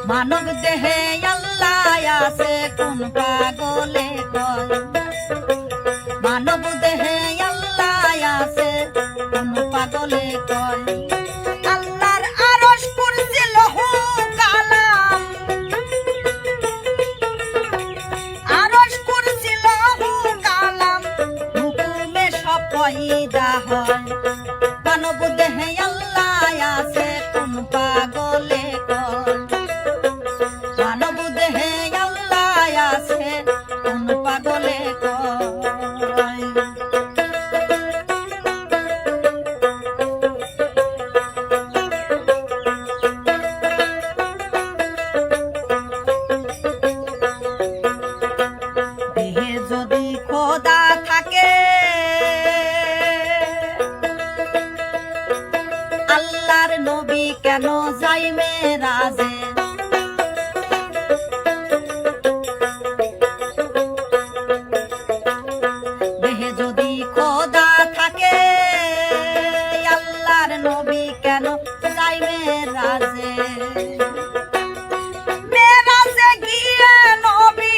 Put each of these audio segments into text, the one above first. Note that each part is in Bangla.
মানব দেহে আল্লাহ আছে কোন পাগলে কয় মানব দেহে আল্লাহ আছে কোন পাগলে কয় আল্লাহর আরশ কুরসি লৌহ কালাম আরশ কুরসি লৌহ কালাম হুকুমে সব পয়দা হয় মানব দেহে আল্লাহ আছে কোন পাগলে কয় মানব দেহে আল্লাহ আছে কোন পাগলে কয় দেহে যদি খোদা থাকে আল্লাহর নবী কেন যাই মেরাজে দেহে যদি খোদা থাকে আল্লাহর নবী কেন যাই মেরাজে মেরাজে গিয়ে নবী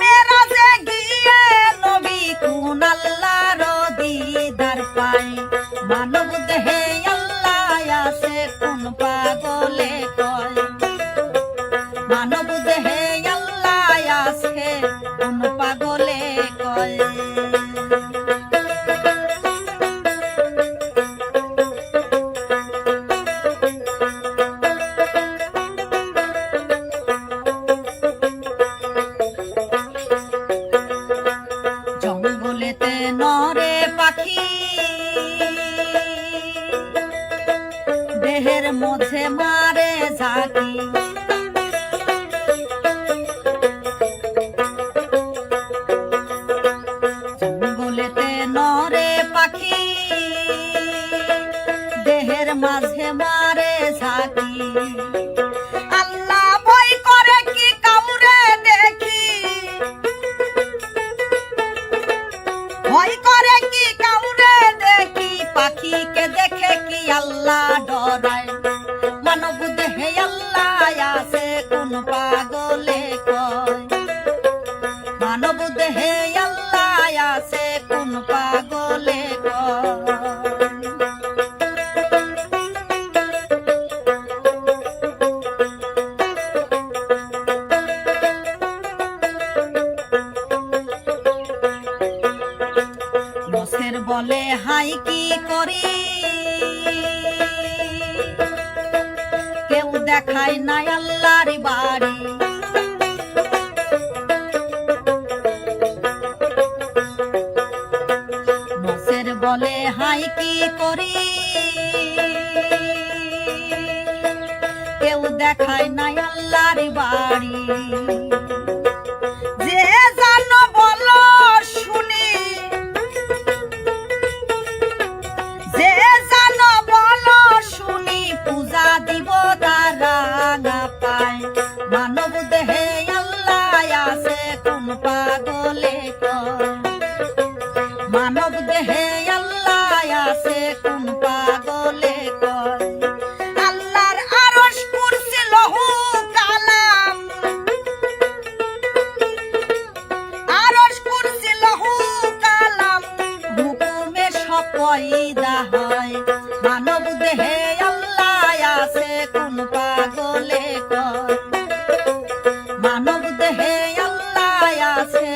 মেরাজে গিয়ে নবী কোন আল্লাহর দিদার পায় মানব দেহে আল্লাহ আছে কোন পাগলে কয় মানব দেহে আল্লাহ আছে কোন পাগলে কয় জঙ্গলেতে নরে পাখি দেহের মধ্যে মারে ঝাঁকি জঙ্গলেতে নরে পাখি দেহের মাঝে মারে ঝাঁকি আল্লাহ ভয় করে কি কাউরে দেখি ভয় করে কি কাউরে দেখি পাখিকে দেখে কি আল্লাহ ডরায় মানব দেহে আল্লাহ আছে কোন পাগলে কয় মানব দেহে আল্লাহ আছে কোন পাগলে কয় নসের বলে হাই কি করি কেউ দেখায় না আল্লাহর বাড়ি নসের বলে হাই কি করি কেউ দেখায় না আল্লাহর বাড়ি যে জানো বলো শুনি যে জানো বলো শুনি পূজা দিব দারাঙা পায় মানব দেহে আল্লাহ আছে কোন পাগলে কয় মানব দেহে আল্লাহ আছে কোন পাগলে কয় আল্লাহর আরশ কুরসি লৌহ কালাম আরশ কুরসি লৌহ কালাম হুকুমে সব পয়দা হয় মানব দেহে আল্লাহ আছে কোন পাগলে কয় মানব দেহে আল্লাহ আছে